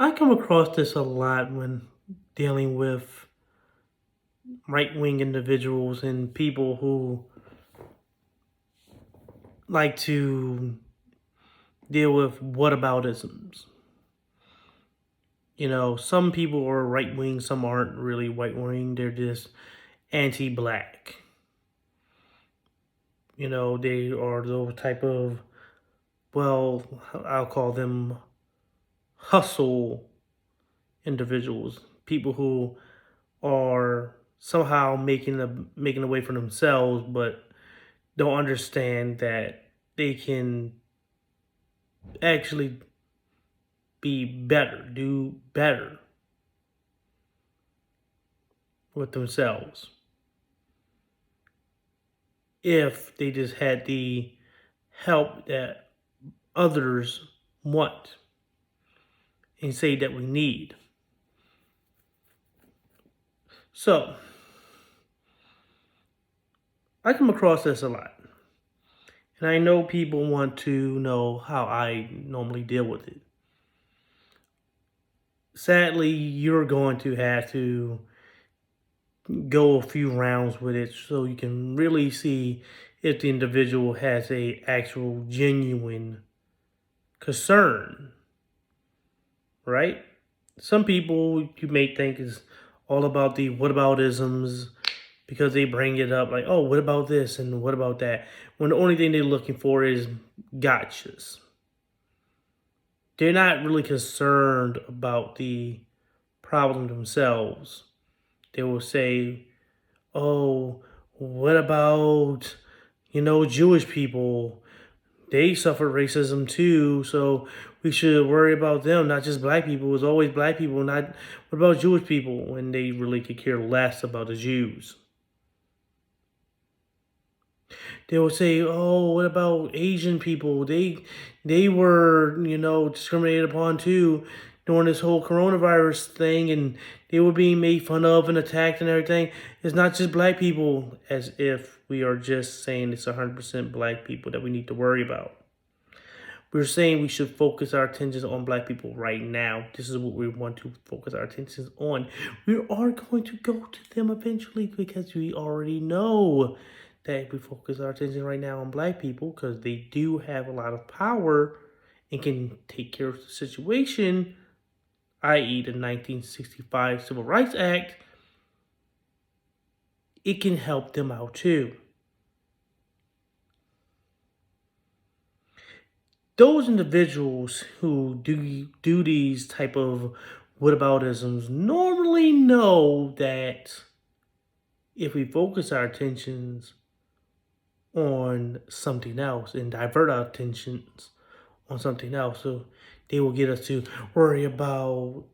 I come across this a lot when dealing with right wing individuals and people who like to deal with whataboutisms. Some people are right wing, some aren't really right wing, they're just anti black. They are those type of, well, I'll call them hustle individuals, people who are somehow making a way for themselves, but don't understand that they can actually be better, do better with themselves if they just had the help that others want and say that we need. So I come across this a lot. And I know people want to know how I normally deal with it. Sadly, you're going to have to go a few rounds with it so you can really see if the individual has a actual genuine concern, right? Some people you may think is all about the whataboutisms because they bring it up like, oh, what about this and what about that? When the only thing they're looking for is gotchas. They're not really concerned about the problem themselves. They will say, oh, what about, Jewish people? They suffer racism too, so we should worry about them, not just black people. It's always black people, not what about Jewish people, when they really could care less about the Jews. They will say, "Oh, what about Asian people? They were, discriminated upon too during this whole coronavirus thing, and they were being made fun of and attacked and everything. It's not just black people, as if we are just saying it's 100% black people that we need to worry about. We're saying we should focus our attention on black people right now. This is what we want to focus our attentions on. We are going to go to them eventually because we already know that if we focus our attention right now on black people, because they do have a lot of power and can take care of the situation, i.e. the 1965 Civil Rights Act, it can help them out too. Those individuals who do these type of whataboutisms normally know that if we focus our attentions on something else and divert our attentions on something else, so they will get us to worry about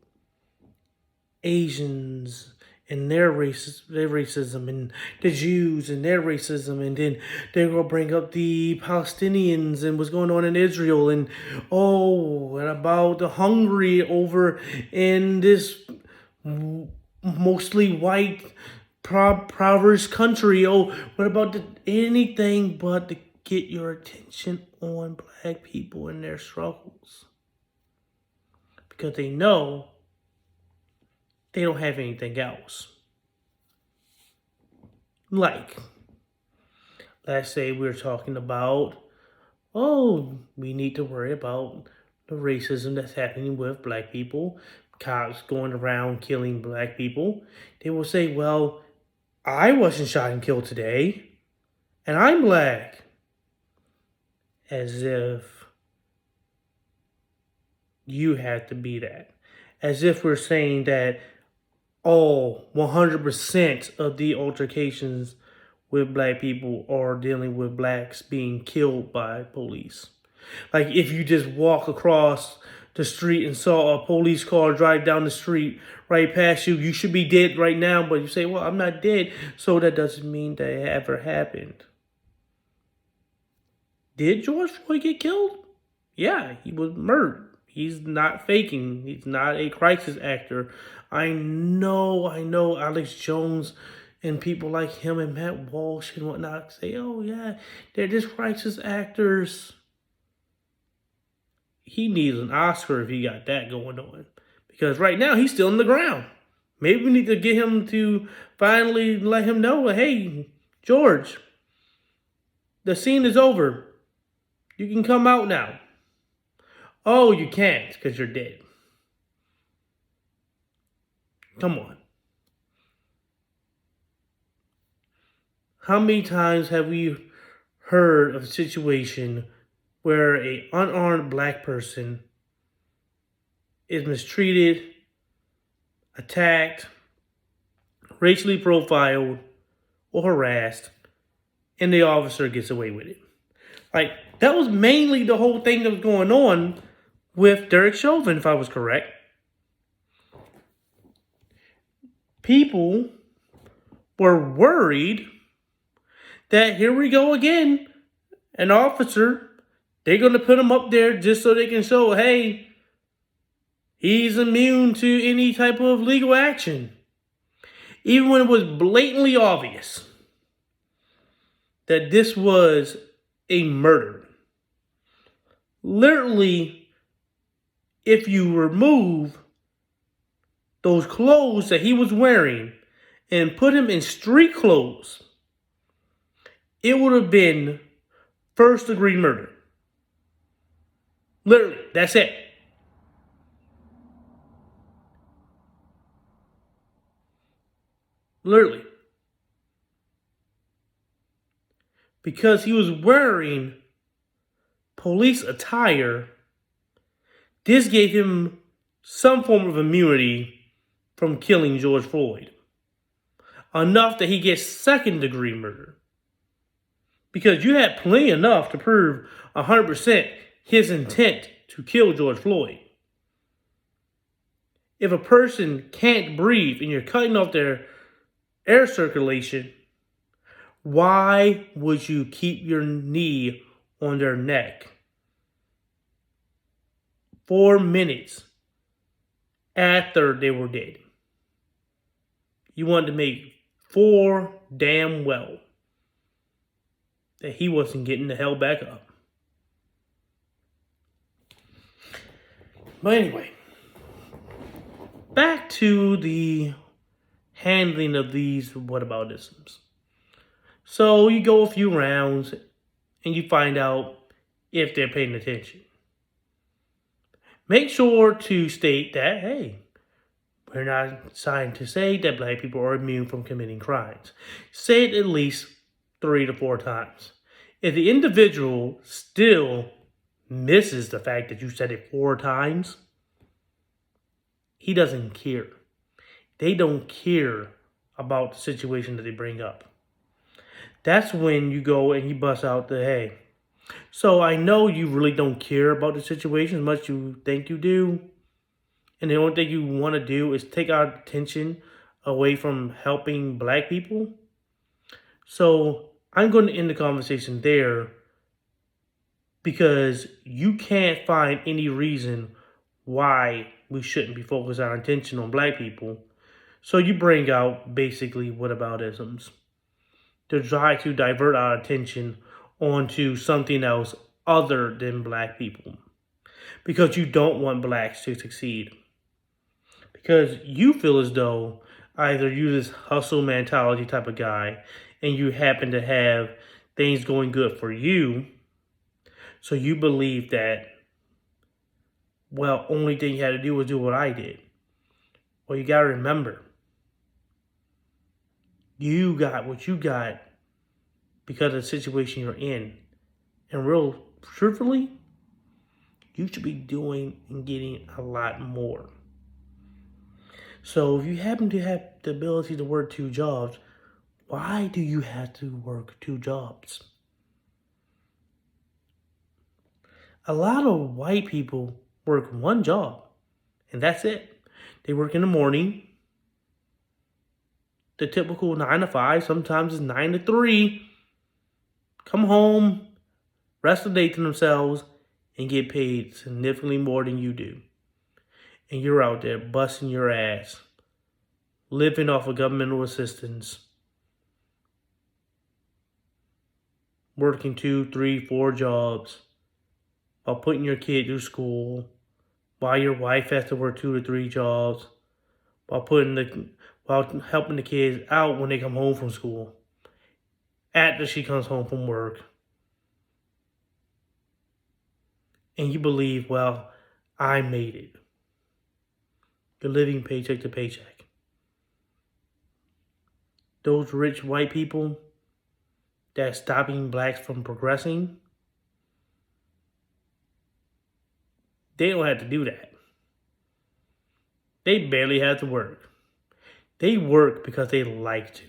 Asians and their racism, and the Jews and their racism, and then they're gonna bring up the Palestinians and what's going on in Israel, and and about the Hungary over in this mostly white impoverished country. Oh, what about anything but to get your attention on black people and their struggles, because they know they don't have anything else. Like, let's say we're talking about, oh, we need to worry about the racism that's happening with black people, cops going around killing black people. They will say, well, I wasn't shot and killed today, and I'm black. As if you have to be that. As if we're saying that all 100% of the altercations with black people are dealing with blacks being killed by police. Like, if you just walk across the street and saw a police car drive down the street right past you, you should be dead right now, but you say, well, I'm not dead, so that doesn't mean that it ever happened. Did George Floyd get killed? Yeah, he was murdered. He's not faking. He's not a crisis actor. I know Alex Jones and people like him and Matt Walsh and whatnot say, oh yeah, they're just crisis actors. He needs an Oscar if he got that going on. Because right now he's still on the ground. Maybe we need to get him to finally let him know, hey, George, the scene is over. You can come out now. Oh, you can't because you're dead. Come on. How many times have we heard of a situation where an unarmed black person is mistreated, attacked, racially profiled, or harassed, and the officer gets away with it? Like, that was mainly the whole thing that was going on with Derek Chauvin, if I was correct. People were worried that here we go again, an officer, they're going to put him up there just so they can show, hey, he's immune to any type of legal action. Even when it was blatantly obvious that this was a murder. Literally, if you remove those clothes that he was wearing and put him in street clothes, it would have been first-degree murder. Literally, that's it. Literally. Because he was wearing police attire, this gave him some form of immunity from killing George Floyd. Enough that he gets second-degree murder. Because you had plenty enough to prove 100% his intent to kill George Floyd. If a person can't breathe and you're cutting off their air circulation, why would you keep your knee on their neck 4 minutes after they were dead? You wanted to make four damn well that he wasn't getting the hell back up. But anyway, back to the handling of these whataboutisms. So you go a few rounds and you find out if they're paying attention. Make sure to state that, hey, we're not trying to say that black people are immune from committing crimes. Say it at least 3 to 4 times. If the individual still misses the fact that you said it 4 times, he doesn't care. They don't care about the situation that they bring up. That's when you go and you bust out the, hey, so I know you really don't care about the situation as much as you think you do. And the only thing you want to do is take our attention away from helping black people. So I'm going to end the conversation there because you can't find any reason why we shouldn't be focusing our attention on black people. So you bring out basically whataboutisms to try to divert our attention onto something else other than black people. Because you don't want blacks to succeed. Because you feel as though either you're this hustle mentality type of guy and you happen to have things going good for you. So you believe that, well, only thing you had to do was do what I did. Well, you got to remember, you got what you got because of the situation you're in. And truthfully, you should be doing and getting a lot more. So if you happen to have the ability to work 2 jobs, why do you have to work 2 jobs? A lot of white people work 1 job, and that's it. They work in the morning, the typical 9 to 5, sometimes it's 9 to 3. Come home, rest the day to themselves, and get paid significantly more than you do. And you're out there busting your ass, living off of governmental assistance, working 2, 3, 4 jobs, while putting your kid through school, while your wife has to work 2 to 3 jobs, while while helping the kids out when they come home from school, after she comes home from work, and you believe, well, I made it. You're living paycheck to paycheck. Those rich white people that's stopping blacks from progressing, they don't have to do that. They barely have to work. They work because they like to.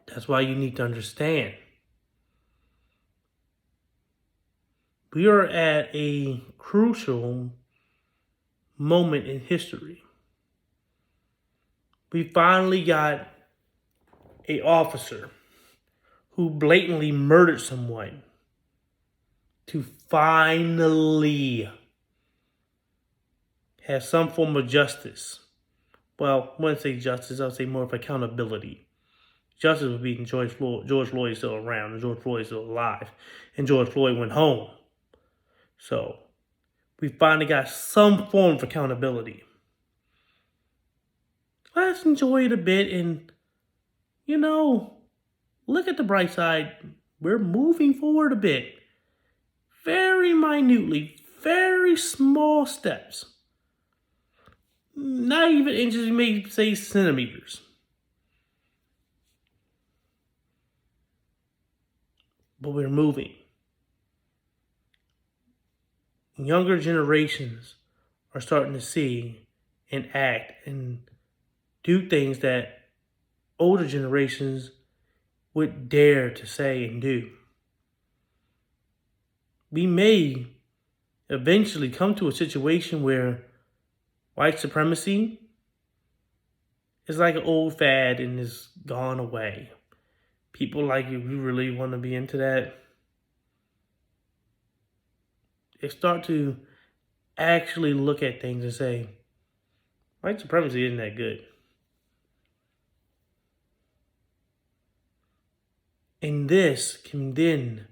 That's why you need to understand. We are at a crucial moment in history. We finally got an officer who blatantly murdered someone to finally have some form of justice. Well, I wouldn't say justice, I would say more of accountability. Justice would be George Floyd is still around, and George Floyd is still alive, and George Floyd went home. So, we finally got some form of accountability. Let's enjoy it a bit and, look at the bright side. We're moving forward a bit. Very minutely, very small steps. Not even inches, you may say centimeters. But we're moving. Younger generations are starting to see and act and do things that older generations would dare to say and do. We may eventually come to a situation where white supremacy is like an old fad and is gone away. People like you, we really want to be into that. They start to actually look at things and say, white supremacy isn't that good. And this can then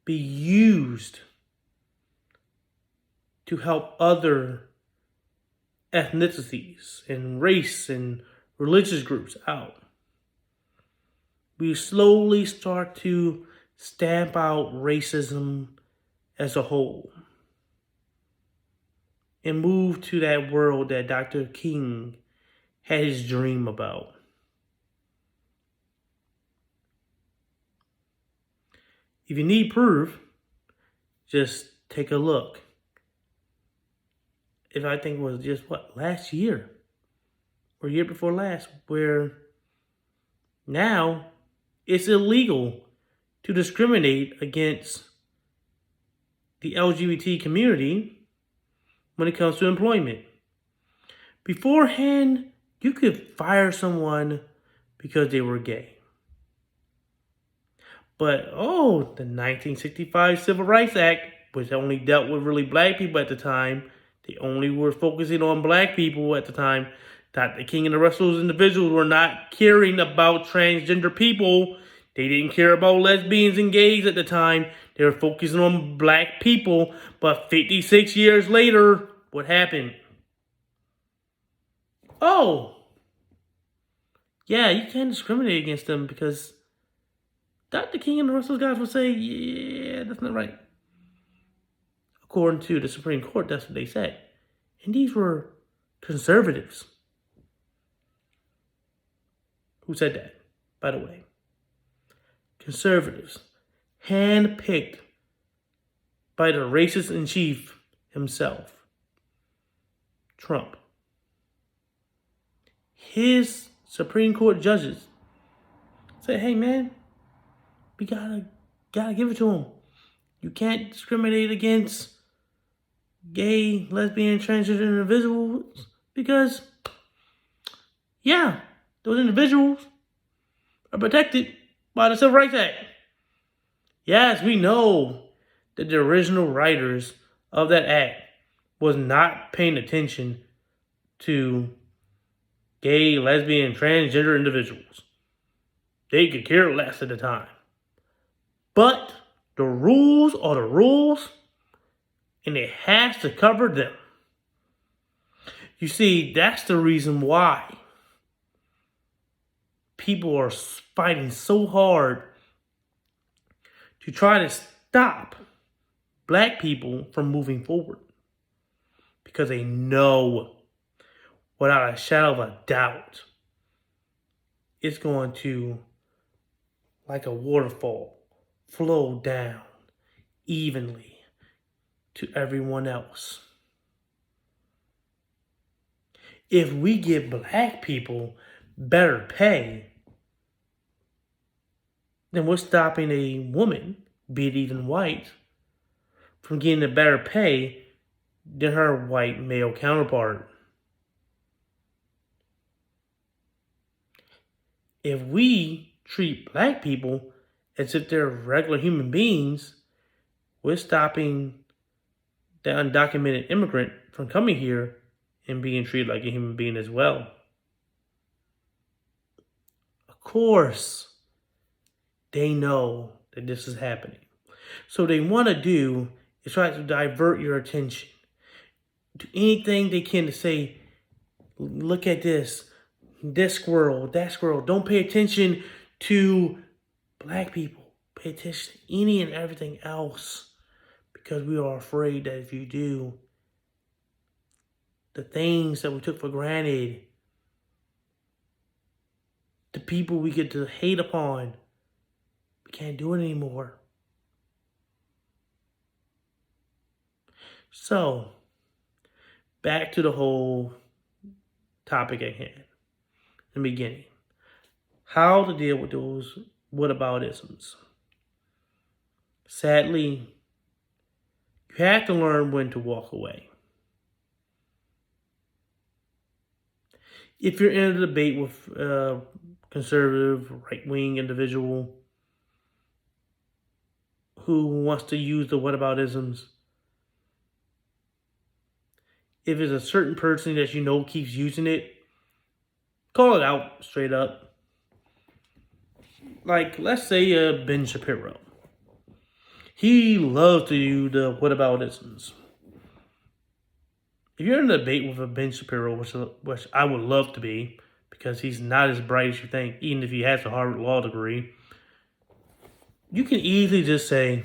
be used to help other ethnicities and race and religious groups out. We slowly start to stamp out racism as a whole and move to that world that Dr. King had his dream about. If you need proof, just take a look. If I think it was just last year or year before last, where now it's illegal to discriminate against the LGBT community when it comes to employment. Beforehand, you could fire someone because they were gay. But, the 1965 Civil Rights Act, which only dealt with really black people at the time, they only were focusing on black people at the time. Dr. King and the rest of those individuals were not caring about transgender people. They didn't care about lesbians and gays at the time. They were focusing on black people. But 56 years later, what happened? Yeah, you can't discriminate against them because Dr. King and the rest of those guys will say, yeah, that's not right. According to the Supreme Court, that's what they said. And these were conservatives. Who said that, by the way? Conservatives, handpicked by the racist in chief himself, Trump. His Supreme Court judges said, hey man, we gotta give it to him. You can't discriminate against gay, lesbian, transgender individuals because, those individuals are protected by the Civil Rights Act. Yes, we know that the original writers of that act was not paying attention to gay, lesbian, transgender individuals. They could care less at the time. But the rules are the rules. and it has to cover them. You see, that's the reason why people are fighting so hard to try to stop black people from moving forward. Because they know, without a shadow of a doubt, it's going to, like a waterfall, flow down evenly to everyone else. If we give black people better pay, then we're stopping a woman, be it even white, from getting a better pay than her white male counterpart. If we treat black people as if they're regular human beings, we're stopping the undocumented immigrant from coming here and being treated like a human being as well. Of course, they know that this is happening. So what they want to do is try to divert your attention to anything they can to say, look at this squirrel, that squirrel. Don't pay attention to black people. Pay attention to any and everything else. Because we are afraid that if you do, the things that we took for granted, the people we get to hate upon, we can't do it anymore. So, back to the whole topic at hand, in the beginning. How to deal with those whataboutisms. Sadly, you have to learn when to walk away. If you're in a debate with a conservative, right-wing individual who wants to use the whataboutisms, if it's a certain person that you know keeps using it, call it out straight up. Like, let's say Ben Shapiro. He loves to use the whataboutisms. If you're in a debate with a Ben Shapiro, which I would love to be, because he's not as bright as you think, even if he has a Harvard Law degree, you can easily just say,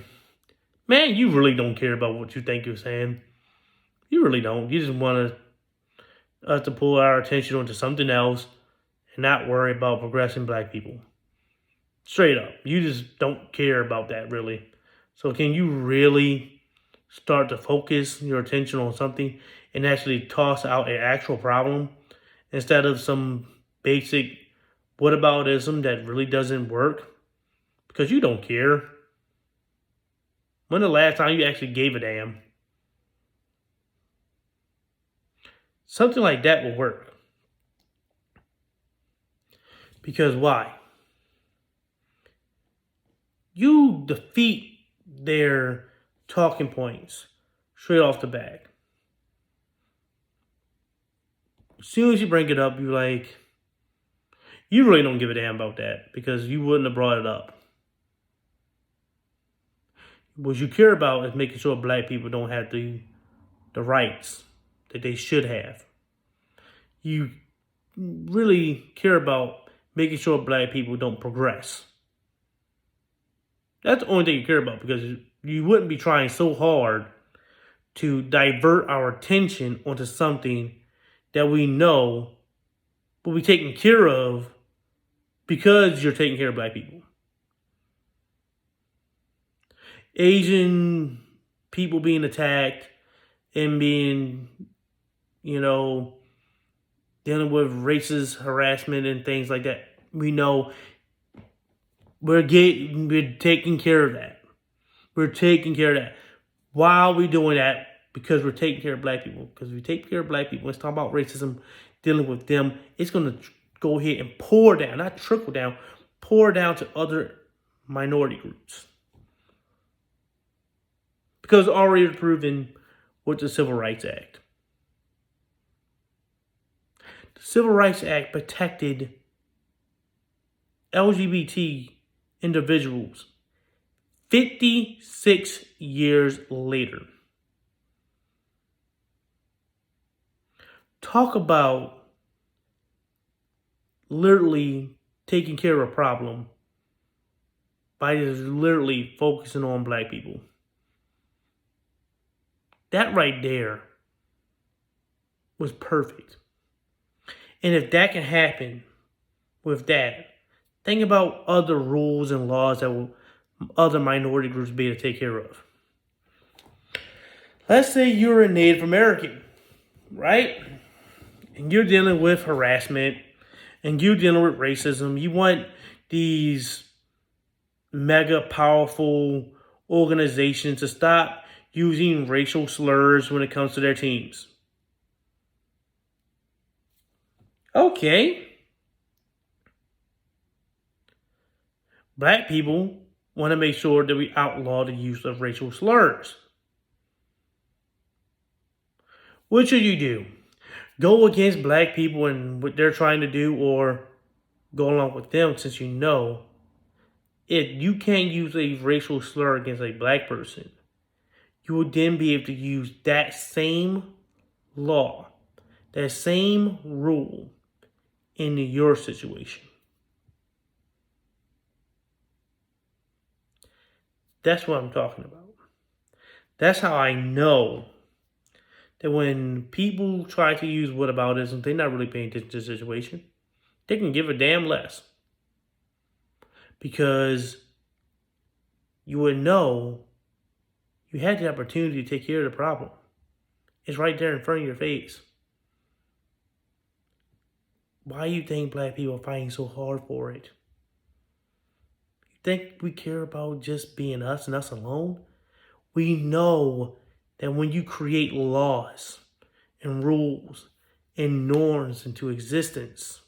man, you really don't care about what you think you're saying. You really don't. You just want us to pull our attention onto something else and not worry about progressing black people. Straight up. You just don't care about that, really. So can you really start to focus your attention on something and actually toss out an actual problem instead of some basic whataboutism that really doesn't work? Because you don't care. When the last time you actually gave a damn? Something like that will work. Because why? You defeat their talking points straight off the bat. As soon as you bring it up, you're like, you really don't give a damn about that because you wouldn't have brought it up. What you care about is making sure black people don't have the rights that they should have. You really care about making sure black people don't progress. That's the only thing you care about, because you wouldn't be trying so hard to divert our attention onto something that we know will be taken care of because you're taking care of black people. Asian people being attacked and being, dealing with racist harassment and things like that. We know we're taking care of that. We're taking care of that. Why are we doing that? Because we're taking care of black people. Because if we take care of black people, let's talk about racism, dealing with them, it's going to go ahead and pour down, not trickle down, pour down to other minority groups. Because already proven with the Civil Rights Act. The Civil Rights Act protected LGBT individuals 56 years later. Talk about literally taking care of a problem by just literally focusing on black people. That right there was perfect. And if that can happen with that, think about other rules and laws that will other minority groups be able to take care of. Let's say you're a Native American, right? And you're dealing with harassment and you're dealing with racism. You want these mega powerful organizations to stop using racial slurs when it comes to their teams. Okay. Black people want to make sure that we outlaw the use of racial slurs. What should you do? Go against black people and what they're trying to do, or go along with them since you know if you can't use a racial slur against a black person, you will then be able to use that same law, that same rule in your situation. That's what I'm talking about. That's how I know that when people try to use whataboutism, they're not really paying attention to the situation. They can give a damn less. Because you would know you had the opportunity to take care of the problem. It's right there in front of your face. Why do you think black people are fighting so hard for it? You think we care about just being us and us alone? We know that when you create laws and rules and norms into existence,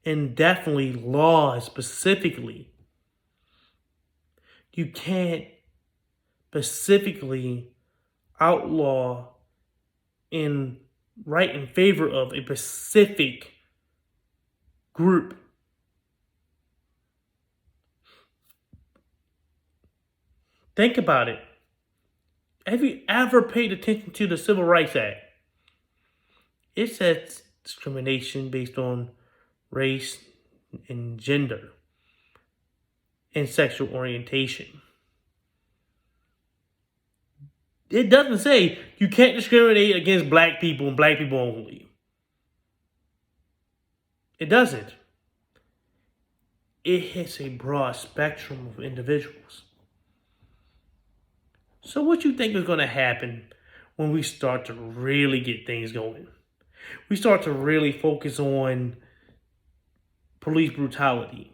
and definitely laws specifically, you can't specifically outlaw and write in favor of a specific group. Think about it. Have you ever paid attention to the Civil Rights Act? It says discrimination based on race and gender and sexual orientation. It doesn't say you can't discriminate against black people and black people only. It doesn't. It hits a broad spectrum of individuals. So what you think is going to happen when we start to really get things going? We start to really focus on police brutality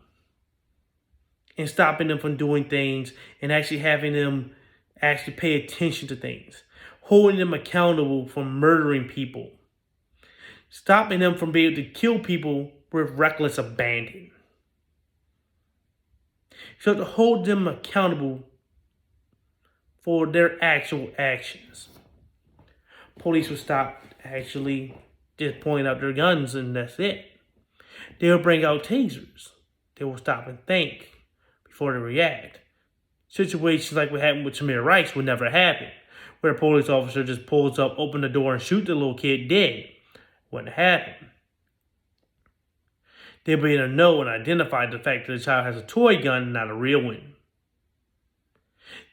and stopping them from doing things and actually having them actually pay attention to things, holding them accountable for murdering people, stopping them from being able to kill people with reckless abandon. So to hold them accountable for their actual actions. Police will stop actually just pointing out their guns and that's it. They'll bring out tasers. They will stop and think before they react. Situations like what happened with Tamir Rice would never happen, where a police officer just pulls up, open the door, and shoot the little kid dead. Wouldn't happen. They'll be able to know and identify the fact that the child has a toy gun, not a real one.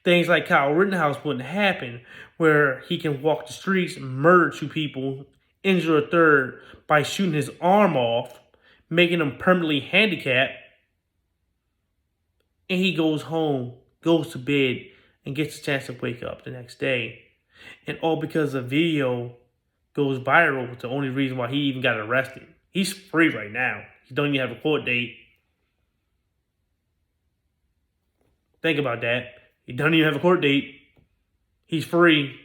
Things like Kyle Rittenhouse wouldn't happen, where he can walk the streets, murder two people, injure a third by shooting his arm off, making him permanently handicapped, and he goes home, goes to bed, and gets a chance to wake up the next day. And all because a video goes viral. It's the only reason why he even got arrested. He's free right now. He don't even have a court date. Think about that. He doesn't even have a court date. He's free.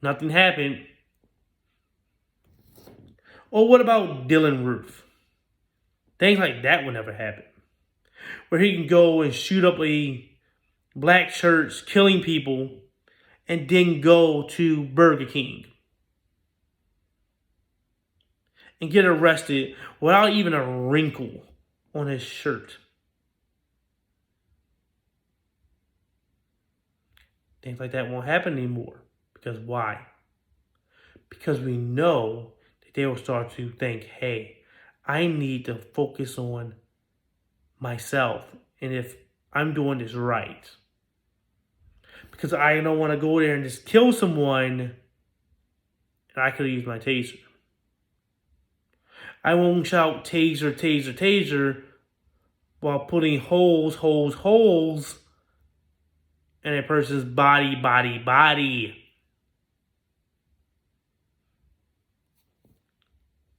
Nothing happened. Or what about Dylan Roof? Things like that would never happen. Where he can go and shoot up a black church, killing people, and then go to Burger King and get arrested without even a wrinkle on his shirt. Things like that won't happen anymore Because why? Because we know that they will start to think, hey, I need to focus on myself. And if I'm doing this right, because I don't want to go there and just kill someone and I could use my taser. I won't shout taser, taser, taser while putting holes, holes, holes in a person's body, body, body.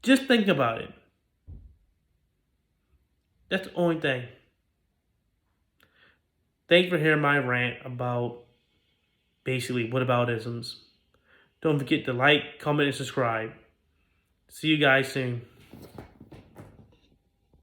Just think about it. That's the only thing. Thanks for hearing my rant about basically whataboutisms. Don't forget to like, comment, and subscribe. See you guys soon.